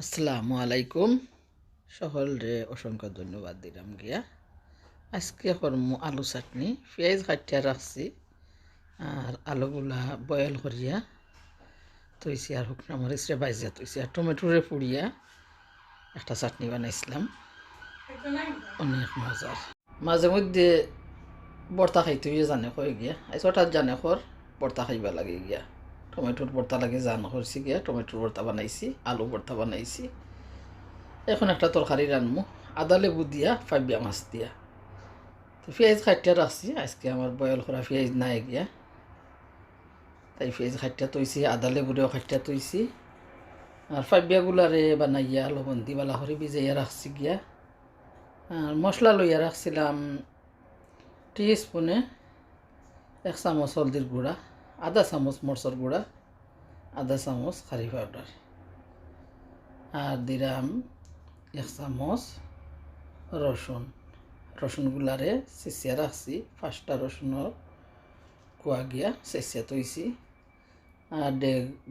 আসসালামু আলাইকুম। সকলরে অসংখ্য ধন্যবাদ দিলাম গিয়া। আজকে করমু আলু চাটনি, পেঁয়াজ কাটিয়া রাখছি আর আলুগুলা বয়েল করিয়া তৈছি আর শুকনা মরিচরে বাইজিয়া তৈছি আর টমেটোরে পুড়িয়া একটা চাটনি বানাইছিলাম, অনেক মজার। মাঝে মধ্যে বর্তা খাইতে হইয়া জানে কই গিয়া, আজ হঠাৎ জানে কর বর্তা খাইবা লাগে গিয়া, টমেটোর বর্তা লাগে জান করছি গিয়া, টমেটোর বর্তা বানাইছি, আলু বর্তা বানাইছি। এখন একটা তরকারি রানমু আদা লেবু দিয়া, ফাইবিয়া মাছ দিয়া। তো পেঁয়াজ খাইটিয়া রাখছি, আজকে আমার বয়ল করা পেঁয়াজ নাই গিয়া, তাই পেঁয়াজ খাইটিয়া তৈছি, আদা লেবুরেও খাইটিয়া তৈছি আর ফাইবিয়াগুলারে বানাইয়া লবণ দি বালা করে ভিজাইয়া রাখছি গিয়া। আর মশলা লইয়া রাখছিলাম টি স্পুনে 1 চামচ হলদির গুঁড়া, আধা চামচ মরচর গুঁড়া, আধা চামচ খারি পাউডার আর দিলাম 1 চামচ রসুন। রসুনগুলারে চেঁচিয়া রাখছি, 5টা রসুনের কুয়া গিয়া চেঁচিয়া তৈছি। আর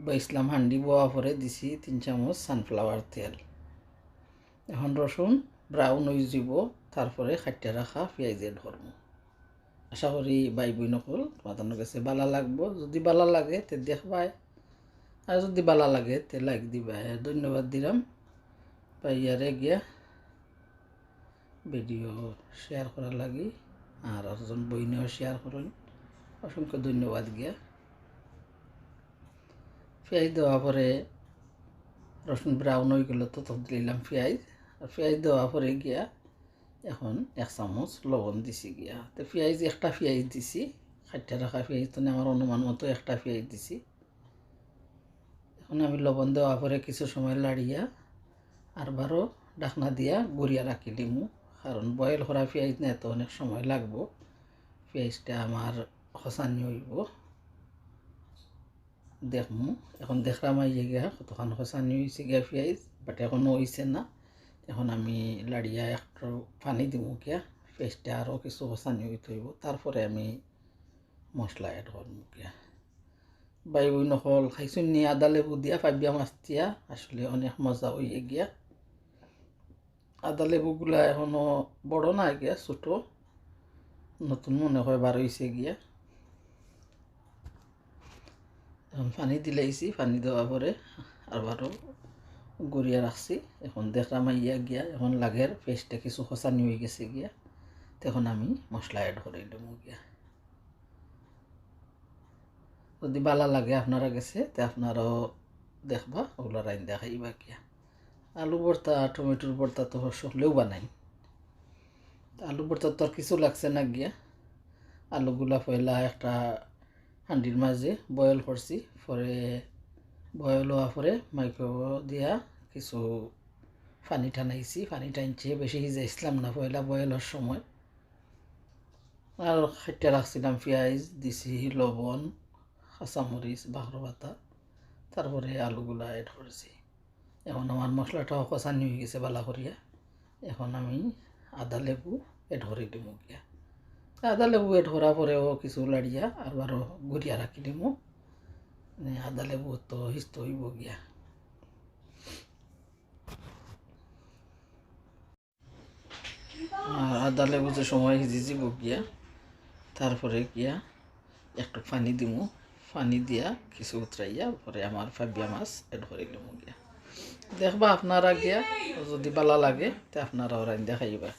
বাইসলাম হান্ডি বোয়া পরে দিছি 3 চামচ সানফ্লাওয়ার তেল। এখন রসুন ব্রাউন হয়ে যাব, তারপরে খাটিয়া রাখা পেঁয়াজ এড করবো। আশা করি বাই বই নকল তোমাদের কাছে বালা লাগবো। যদি বালা লাগে তে দেখবাই, আর যদি বালা লাগে তে লাইক দিবা। ধন্যবাদ দিলাম পাইয়ারে গিয়া ভিডিও শেয়ার করার লাগি, আর একজন বইনেও শেয়ার করুন, অসংখ্য ধন্যবাদ গিয়া। পেঁয়াজ দেওয়া পরে রসুন ব্রাউন হয়ে গেল, তো দিলাম পেঁয়াজ। আর পেঁয়াজ দেওয়া পরে গিয়া এখন 1 চামচ লবণ দিছি গিয়া। তো পেঁয়াজ একটা পেঁয়াজ দিছি, খাইটা রাখা পেঁয়াজ তো আমার অনুমান মতো একটা পেঁয়াজ দিছি। এখন আমি লবণ দেওয়া পরে কিছু সময় লাড়িয়া আরবারও ঢাকনা দিয়া গড়িয়া রাখি দিমু, কারণ বয়েল করা পেঁয়াজ না তো অনেক সময় লাগবো, পেঁয়াজটা আমার খসানি হইব। দেখমু এখন দেখলাম আইয়ে গিয়া কতক্ষণ খসানি হয়েছে গিয়া পেঁয়াজ, বাট এখনও হয়েছে না। এখন আমি লাড়িয়া একটু পানি দিমু গিয়া, পেঁয়াজটা আরও কিছু খসানি হইতে হইব, তারপরে আমি মশলা এড করমু গিয়া। বাই বই নকল খাইছুন নি আদা লেবু দিয়া ফাইবিয়া মাছ দিয়া, আসলে অনেক মজা হইয়ে গিয়া। আদা লেবুগুলা এখনও বড় না গিয়া, ছোটো, নতুন মনে হয় বার হয়েছে গিয়া। এখন পানি দিলাইছি, পানি দেওয়া পরে আবারও গড়িয়া রাখছি। এখন দেখলাম ইয়া গিয়া, এখন লাগের পেস্টটা কিছু খসানি হয়ে গেছে গিয়া, তখন আমি মশলা অ্যাড করে দেবো গিয়া। যদি বালা লাগে আপনারা গেছে তে আপনারাও দেখবা, ওগুলো রাইন দেখাইবা গিয়া। আলু ভর্তা টমেটোর ভর্তা তো সকলেও বানাই, আলু ভর্তা তো আর কিছু লাগছে না গিয়া। আলুগুলা পয়লা একটা হান্ডির মাঝে বয়েল করছি, পরে বয়েল হওয়া পরে মাইক্রো দিয়া কিছু পানি টানাইছি, পানি টানছে বেশি সিজাইছিলাম না পয়লা বয়েলের সময়। আর খাইটা রাখছিলাম পেঁয়াজ দিছি, লবণ, কাঁচামরিচ, বাখর পাতা, তারপরে আলুগুলা এড করেছি। এখন আমার মশলাটাও কষানি হয়ে গেছে বালা করিয়া। এখন আমি আদা লেবু এড করে দিব গিয়া। আদা লেবু এড করার পরেও কিছু লাড়িয়া আবারও গড়িয়া রাখি দিব, আদা লেবু তো হিস্ত হইব গিয়া। আদা লেবু যে সময় সিজি যাব গিয়া, তারপরে গিয়া একটু পানি দিব, পানি দিয়া কিছু উতরাইয়া পরে আমার ফাইবিয়া মাছ এড করে দিব গিয়া। দেখবা আপনারা গিয়া, যদি বালা লাগে তে আপনারা রাইন দেখাইবা।